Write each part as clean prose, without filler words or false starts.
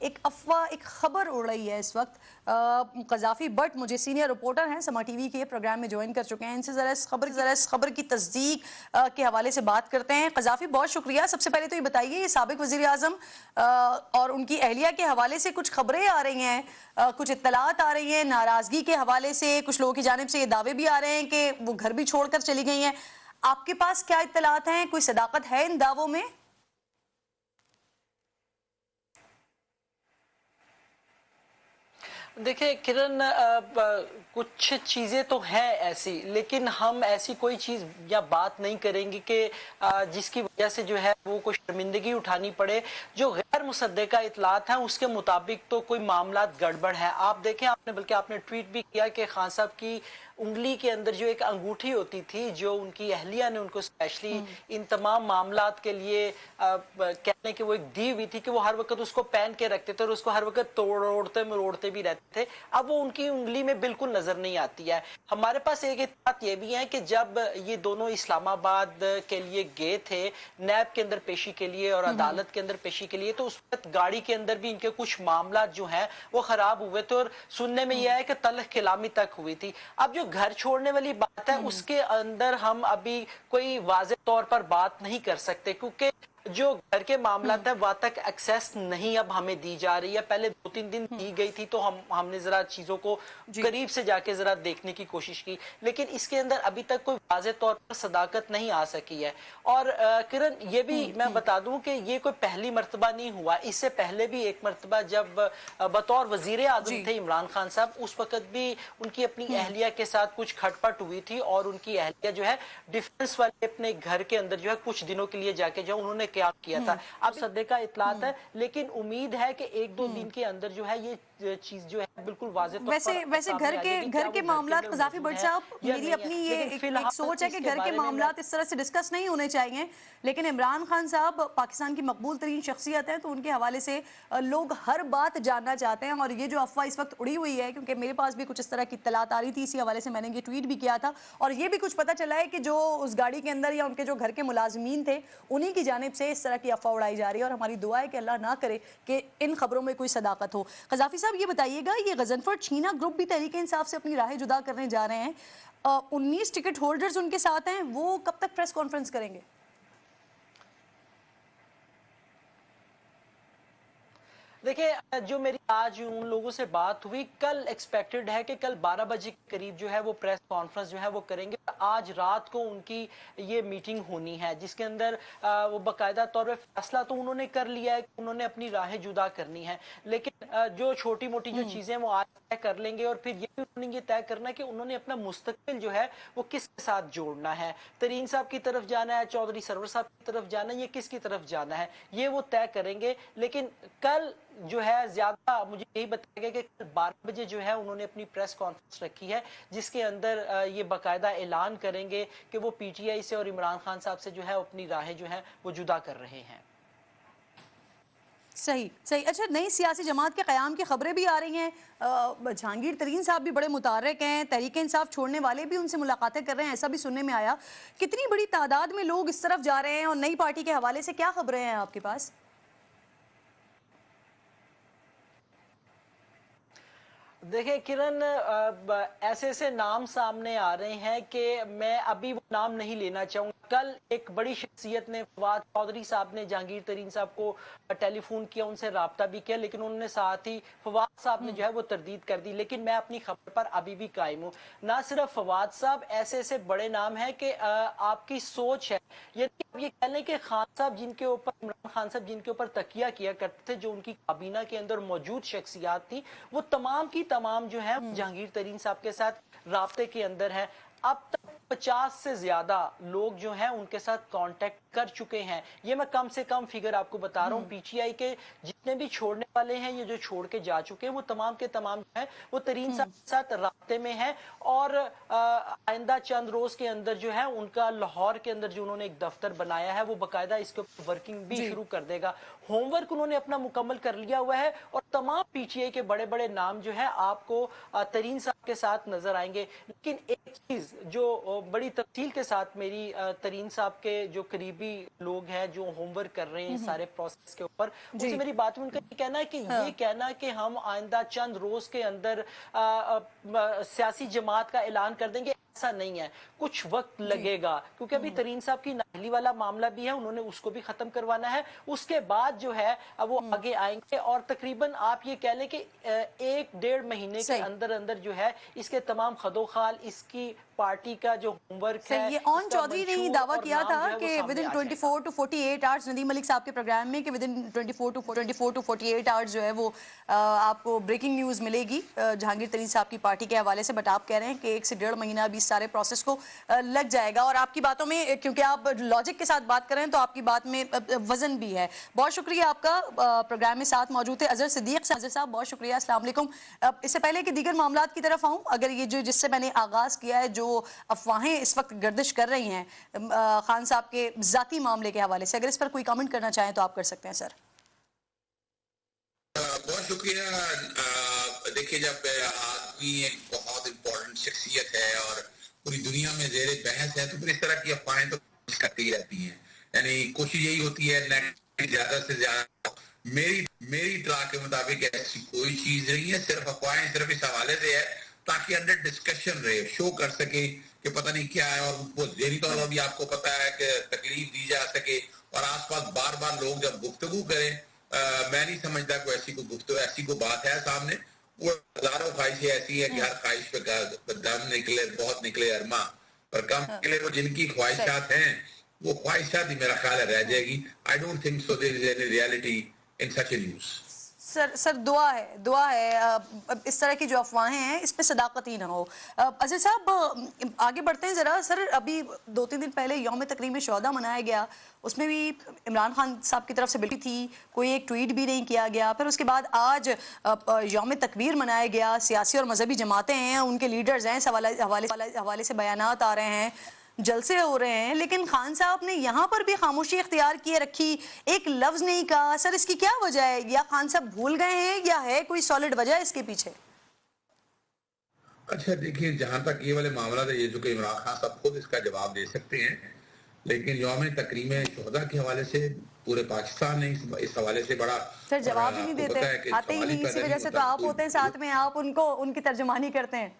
ایک افواہ، ایک خبر اڑ رہی ہے اس وقت. قذافی بٹ مجھے سینئر رپورٹر ہیں سما ٹی وی کے پروگرام میں جوائن کر چکے ہیں. ان سے ذرا اس خبر کی تصدیق کے حوالے سے بات کرتے ہیں. قذافی بہت شکریہ. سب سے پہلے تو یہ بتائیے، یہ سابق وزیر اعظم اور ان کی اہلیہ کے حوالے سے کچھ خبریں آ رہی ہیں، کچھ اطلاعات آ رہی ہیں ناراضگی کے حوالے سے، کچھ لوگوں کی جانب سے یہ دعوے بھی آ رہے ہیں کہ وہ گھر بھی چھوڑ کر چلی گئی ہیں. آپ کے پاس کیا اطلاعات ہیں؟ کوئی صداقت ہے ان دعووں میں؟ دیکھیں کرن، کچھ چیزیں تو ہیں ایسی، لیکن ہم ایسی کوئی چیز یا بات نہیں کریں گے کہ جس کی وجہ سے جو ہے وہ کوئی شرمندگی اٹھانی پڑے. جو غیر مصدقہ اطلاعات ہیں اس کے مطابق تو کوئی معاملات گڑبڑ ہے. آپ دیکھیں، بلکہ آپ نے ٹویٹ بھی کیا کہ خان صاحب کی انگلی کے اندر جو ایک انگوٹھی ہوتی تھی، جو ان کی اہلیہ نے ان کو اسپیشلی ان تمام معاملات کے لیے کہنے کہ وہ ایک دی ہوئی تھی کہ وہ ہر وقت اس کو پہن کے رکھتے تھے اور اس کو ہر وقت توڑتے بھی رہتے تھے. اب وہ ان کی انگلی میں بالکل نظر نہیں آتی ہے. ہمارے پاس ایک اطلاعات یہ بھی ہے کہ جب یہ دونوں اسلام آباد کے لیے گئے تھے نیب کے اندر پیشی کے لیے اور عدالت کے اندر پیشی کے لیے، تو اس وقت گاڑی کے اندر بھی ان کے کچھ معاملات جو ہیں وہ خراب ہوئے تھے، اور سننے میں یہ ہے کہ تلخ کلامی تک ہوئی تھی. اب جو گھر چھوڑنے والی بات ہے اس کے اندر ہم ابھی کوئی واضح طور پر بات نہیں کر سکتے، کیونکہ جو گھر کے معاملات ہیں وہاں تک ایکسیس نہیں اب ہمیں دی جا رہی ہے. پہلے 2-3 دن دی گئی تھی تو ہم نے ذرا چیزوں کو قریب سے جا کے ذرا دیکھنے کی کوشش کی، لیکن اس کے اندر ابھی تک کوئی واضح طور پر صداقت نہیں آ سکی ہے. اور کرن، یہ بھی میں بتا دوں کہ یہ کوئی پہلی مرتبہ نہیں ہوا. اس سے پہلے بھی ایک مرتبہ جب بطور وزیر اعظم تھے عمران خان صاحب، اس وقت بھی ان کی اپنی اہلیہ کے ساتھ کچھ کھٹ پٹ ہوئی تھی، اور ان کی اہلیہ جو ہے ڈیفنس والے اپنے گھر کے اندر جو ہے کچھ دنوں کے لیے جا کے جو انہوں نے قیام کیا تھا. اب صدقہ اطلاعات ہے، لیکن امید ہے کہ 1-2 دن کے اندر جو ہے یہ چیز جو ہے بالکل واضح طور پر ویسے سامنے آ جائے گی. گھر کے معاملات قذافی بٹ صاحب، میری اپنی یہ ایک سوچ ہے کہ گھر کے معاملات اس طرح سے ڈسکس نہیں ہونے چاہیے، لیکن عمران خان صاحب پاکستان کی مقبول ترین شخصیت ہے، تو ان کے حوالے سے لوگ ہر بات جاننا چاہتے ہیں. اور یہ جو افواہ اس وقت اڑی ہوئی ہے، کیونکہ میرے پاس بھی کچھ اس طرح کی اطلاعات آ رہی تھی، اسی حوالے سے میں نے یہ ٹویٹ بھی کیا تھا، اور یہ بھی کچھ پتہ چلا ہے کہ جو اس گاڑی کے اندر یا ان کے جو گھر کے ملازمین تھے انہی کی جانب سے اس طرح کی افواہ اڑائی جا رہی ہے. اور ہماری دعا ہے کہ اللہ نہ کرے کہ ان خبروں میں کوئی صداقت ہو. قذافی صاحب، یہ بتائیے گا، یہ غضنفر چھینا گروپ بھی تحریک انصاف سے اپنی راہیں جدا کرنے جا رہے ہیں. 19 ٹکٹ ہولڈرز ان کے ساتھ ہیں، وہ کب تک پریس کانفرنس کریں گے؟ دیکھیں، جو میری آج ان لوگوں سے بات ہوئی، کل ایکسپیکٹڈ ہے کہ کل 12 بجے کے قریب جو ہے وہ پریس کانفرنس جو ہے وہ کریں گے. آج رات کو ان کی یہ میٹنگ ہونی ہے، جس کے اندر وہ باقاعدہ طور پہ فیصلہ تو انہوں نے کر لیا ہے کہ انہوں نے اپنی راہیں جدا کرنی ہے، لیکن جو چھوٹی موٹی جو چیزیں وہ آج طے کر لیں گے. اور پھر یہ بھی انہوں نے یہ طے کرنا ہے کہ انہوں نے اپنا مستقبل جو ہے وہ کس کے ساتھ جوڑنا ہے. ترین صاحب کی طرف جانا ہے، چودھری سرور صاحب کی طرف جانا ہے، یہ کس کی طرف جانا ہے، یہ وہ طے کریں گے. لیکن کل جو ہے زیادہ مجھے یہی بتایا گیا کہ کل 12 بجے جو ہے انہوں نے اپنی پریس کانفرنس رکھی ہے، جس کے اندر یہ باقاعدہ اعلان کریں گے کہ وہ پی ٹی آئی سے اور عمران خان صاحب سے جو ہے اپنی راہیں جو ہیں وہ جدا کر رہے ہیں. صحیح. اچھا، نئی سیاسی جماعت کے قیام کی خبریں بھی آ رہی ہیں. جہانگیر ترین صاحب بھی بڑے متحرک ہیں، تحریک انصاف چھوڑنے والے بھی ان سے ملاقاتیں کر رہے ہیں، ایسا بھی سننے میں آیا. کتنی بڑی تعداد میں لوگ اس طرف جا رہے ہیں، اور نئی پارٹی کے حوالے سے کیا خبریں ہیں آپ کے پاس؟ دیکھیں کرن، ایسے نام سامنے آ رہے ہیں کہ میں ابھی وہ نام نہیں لینا چاہوں گا. کل ایک بڑی شخصیت نے، فواد چودھری صاحب نے جہانگیر ترین صاحب کو ٹیلی فون کیا، ان سے رابطہ بھی کیا، لیکن انہوں نے ساتھ ہی فواد صاحب نے جو ہے وہ تردید کر دی. لیکن میں اپنی خبر پر ابھی بھی قائم ہوں. نہ صرف فواد صاحب، ایسے بڑے نام ہیں کہ آپ کی سوچ ہے، یعنی آپ یہ کہہ لیں کہ خان صاحب جن کے اوپر، عمران خان صاحب جن کے اوپر تکیہ کیا کرتے تھے، جو ان کی کابینہ کے اندر موجود شخصیات تھی، وہ تمام کی تمام جو ہیں جہانگیر ترین صاحب کے ساتھ رابطے کے اندر ہیں. اب تک 50 سے زیادہ لوگ جو ہیں ان کے ساتھ کانٹیکٹ کر چکے ہیں. یہ میں کم سے کم فگر آپ کو بتا رہا ہوں. پی ٹی آئی کے جتنے بھی چھوڑنے والے ہیں، یہ جو چھوڑ کے جا چکے ہیں، وہ تمام کے تمام جو ہیں وہ ترین صاحب کے ساتھ رابطے میں ہیں. اور آئندہ چند روز کے اندر جو ہے ان کا لاہور کے اندر جو انہوں نے ایک دفتر بنایا ہے، وہ باقاعدہ اس کے اوپر ورکنگ بھی شروع کر دے گا. ہوم ورک انہوں نے اپنا مکمل کر لیا ہوا ہے، اور تمام پی ٹی آئی کے بڑے بڑے نام جو ہیں آپ کو ترین صاحب کے ساتھ نظر آئیں گے. لیکن ایک چیز جو بڑی تفصیل کے ساتھ میری ترین صاحب کے جو قریبی भी लोग हैं जो होमवर्क कर रहे हैं सारे प्रोसेस के ऊपर, जी। उनसे मेरी बात में उनका ये कहना है कि ये कहना कि हम आइंदा चंद रोज के अंदर सियासी जमात का ऐलान कर देंगे, ऐसा नहीं है, कुछ वक्त लगेगा, क्योंकि अभी तरीन साहब की नाहली वाला मामला भी है, उन्होंने उसको भी खत्म करवाना है, उसके बाद जो है वो आगे आएंगे, और तकरीबन आप ये कह लें कि 1-1.5 महीने के अंदर अंदर जो है इसके तमाम खदोखाल, इसकी पार्टी का जो होमवर्क है, ये ऑन चौधरी ने ही दावा किया था कि with in 24 to 48 hours, Nadeem Malik साहब के प्रोग्राम में, कि विद इन 24 to 48 आवर्स जो है वो आपको ब्रेकिंग न्यूज मिलेगी जहांगीर तरीन साहब की पार्टी के हवाले से। बट आप कह रहे हैं कि 1 से 1.5 महीना भी सारे प्रोसेस को लग जाएगा, और आपकी बातों में, क्योंकि आप लॉजिक के साथ बात कर रहे हैं तो आपकी बात में वजन भी है। बहुत शुक्रिया आपका, प्रोग्राम में साथ मौजूद थे अजहर सिद्दीक साहब, बहुत शुक्रिया, अस्सलाम वालेकुम। इससे पहले कि दीगर मामलात की तरफ आऊं, अगर ये जो जिससे मैंने आगाज किया है, जो अफवाहें इस वक्त गर्दिश कर रही हैं खान साहब के जाती मामले के हवाले से, अगर इस पर कोई कमेंट करना चाहें तो आप कर सकते हैं सर। बहुत शुक्रिया। देखिए, जब आदमी एक बहुत इम्पोर्टेंट शख्सियत है और पूरी दुनिया में ज़ेरे बहस है, तो फिर इस तरह की अफवाहें तो करती रहती हैं। यानी कोशिश यही होती है ज्यादा से ज्यादा। मेरी इत्तला के मुताबिक ऐसी कोई चीज नहीं है, सिर्फ अफवाहें सिर्फ इस हवाले से है ताकि अंडर डिस्कशन रहे, शो कर सके कि पता नहीं क्या है, और वो ज़हनी तौर पर भी आपको पता है कि तकलीफ दी जा सके, और आसपास बार बार लोग जब गुफ्तगू करें, मैं नहीं समझता कोई ऐसी कोई बात है सामने। वो हजारों ख्वाहिशें ऐसी है कि हर ख्वाहिश पे दम निकले, बहुत निकले अरमा, पर कम निकले वो जिनकी ख्वाहिशात हैं, वो ख्वाहिशात ही मेरा ख्याल रह जाएगी। I don't think so there is any reality in such a news. Sir दुआ है इस तरह की जो अफवाहें हैं इस पे सदाकत ही ना हो। अजय साहब आगे बढ़ते हैं जरा। सर अभी 2-3 दिन पहले यौम तकरीम शुहदा मनाया गया, उसमें भी इमरान खान साहब की तरफ से बिल्कुल थी, कोई एक ट्वीट भी नहीं किया गया। फिर उसके बाद आज यौम तकबीर मनाया गया, सियासी और मजहबी जमातें हैं, उनके लीडर्स हैं, इस हवाले से बयानात आ रहे हैं, जलसे हो रहे हैं, लेकिन खान साहब ने यहाँ पर भी खामोशी इख्तियार किए रखी, एक लफ्ज नहीं कहा। सर इसकी क्या वजह है? या खान साहब भूल गए हैं या है कोई सॉलिड वजह इसके पीछे? अच्छा देखिए, जहां तक ये वाले मामला है, ये जो कि इमरान खान साहब खुद इसका जवाब दे सकते हैं, लेकिन यौम तकरीम शुहदा के हवाले से पूरे पाकिस्तान ने इस हवाले से बड़ा सर जवाब ही नहीं देते, आते ही नहीं, इसी वजह से तो आप होते हैं साथ में, आप उनकी तर्जुमानी करते हैं।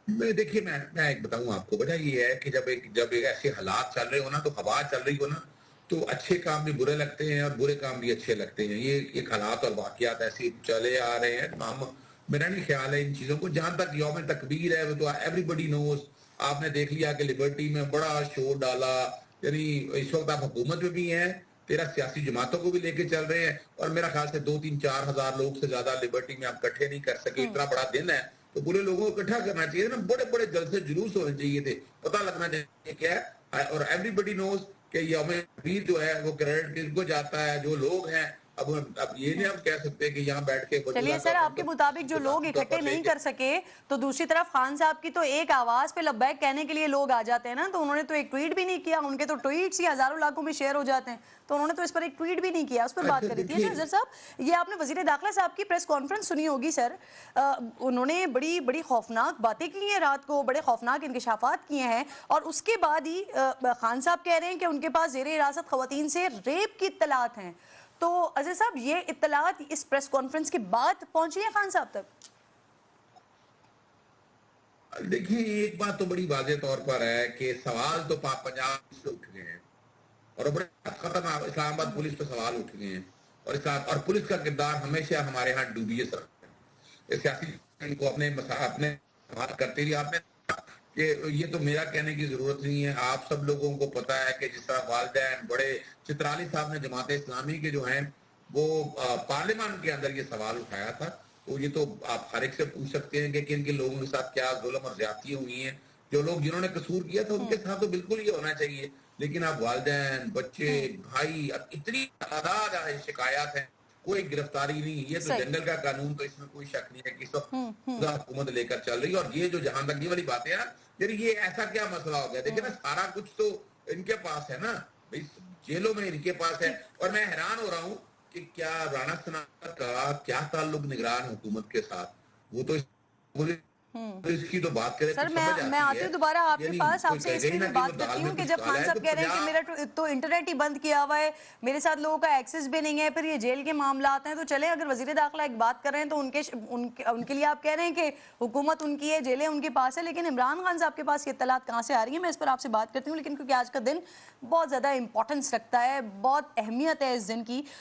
देखिए, मैं एक बताऊं आपको, वजह ये है कि जब एक ऐसे हालात चल रहे हो ना, तो हवा चल रही हो ना, तो अच्छे काम भी बुरे लगते हैं और बुरे काम भी अच्छे लगते हैं। ये एक हालात और वाकयात ऐसे चले आ रहे हैं। मेरा नहीं ख्याल है इन चीजों को। जहां तक यौम तकबीर है, वो तो एवरीबडी नोज, आपने देख लिया कि लिबर्टी में बड़ा शोर डाला, यानी इस वक्त आप हुकूमत में भी हैं, 13 सियासी जमातों को भी लेके चल रहे हैं, और मेरा ख्याल से 2-3-4 हजार लोग से ज्यादा लिबर्टी में आप इकट्ठे नहीं कर सके। इतना बड़ा दिन है, तो पूरे लोगों को इकट्ठा करना चाहिए ना, बड़े बड़े जलसे जुलूस होने चाहिए थे, पता लगना चाहिए क्या है। और एवरीबडी नोज कि यौम तकबीर जो है वो क्रेडिट किसको जाता है, जो लोग हैं। अब ये नहीं हम कह सकते कि यहाँ बैठ के, चलिए सर, आपके मुताबिक जो लोग इकट्ठे नहीं कर सके, तो दूसरी तरफ खान साहब की तो एक आवाज पे लब्बैक कहने के लिए लोग आ जाते हैं ना, तो उन्होंने तो एक ट्वीट भी नहीं किया। उनके तो ट्वीट्स ही हजारों लाखों में शेयर हो जाते हैं, तो उन्होंने तो इस पर एक ट्वीट भी नहीं किया, उस पर बात करी थी। अजहर साहब, ये आपने वजीर दाखिला साहब की प्रेस कॉन्फ्रेंस सुनी होगी सर, उन्होंने बड़ी बड़ी खौफनाक बातें की हैं रात को, बड़े खौफनाक इंकशाफात किए हैं, और उसके बाद ही खान साहब कह रहे हैं कि उनके पास ज़ेरे हिरासत खवातीन से रेप की इत्तलात हैं। तो अजय साहब, ये इत्तलात इस प्रेस कॉन्फ्रेंस के बाद पहुंची है खान साहब तक? देखिए, एक बात तो बड़ी वाज़ेह तौर पर है कि सवाल तो पंजाब से उठ गए हैं, और बड़े खतरनाक इस्लामाबाद पुलिस पे सवाल उठ गए हैं, और पुलिस का किरदार हमेशा हमारे यहाँ डूबियस रखते हैं। सियासी को अपने बात करते हुए आपने कि ये तो मेरा कहने की जरूरत नहीं है, आप सब लोगों को पता है कि जिस तरह वालिदैन बड़े चित्राली साहब ने जमात इस्लामी के जो हैं वो पार्लियामेंट के अंदर ये सवाल उठाया था, तो ये तो आप हर एक से पूछ सकते हैं कि किन किन लोगों के साथ क्या जुल्म और ज्यादतियां हुई हैं। जो लोग जिन्होंने कसूर किया था उनके साथ तो बिल्कुल ये होना चाहिए, लेकिन आप वालिदैन, बच्चे, भाई, अब इतनी तादाद शिकायत है, कोई गिरफ्तारी नहीं। ये तो जंगल का कानून, तो इसमें कोई शक नहीं है कि इस वक्त हुकूमत लेकर चल रही है। और ये जो जहां तक ये वाली बातें हैं, यार ये ऐसा क्या मसला हो गया? देखिए ना, सारा कुछ तो इनके पास है ना भाई, जेलों में इनके पास है। और मैं हैरान हो रहा हूँ कि क्या राणा सनातन का क्या ताल्लुक निगरान हुकूमत के साथ? वो तो तो इसकी तो बात करें सर तो मैं समझ आती आती है। हूँ दोबारा आपके यानी पास, कोई आपसे कहे इसमें ना भी कि बात वो दाल करती में हूँ कि कुछ जब काला खान है, साहब तो कह रहे हैं कि 50 मेरा तो इंटरनेट ही बंद किया हुआ है, मेरे साथ लोगों का एक्सेस भी नहीं है, फिर ये जेल के मामला आते हैं, तो चले अगर वजीर दाखिला एक बात कर रहे हैं तो उनके लिए आप कह रहे हैं कि हुकूमत उनकी है, जेलें उनके पास है, लेकिन इमरान खान साहब के पास ये इत्तलात कहाँ से आ रही है, मैं इस पर आपसे बात करती हूँ। लेकिन क्योंकि आज का दिन बहुत ज़्यादा इंपॉर्टेंस रखता है, बहुत अहमियत है इस दिन की,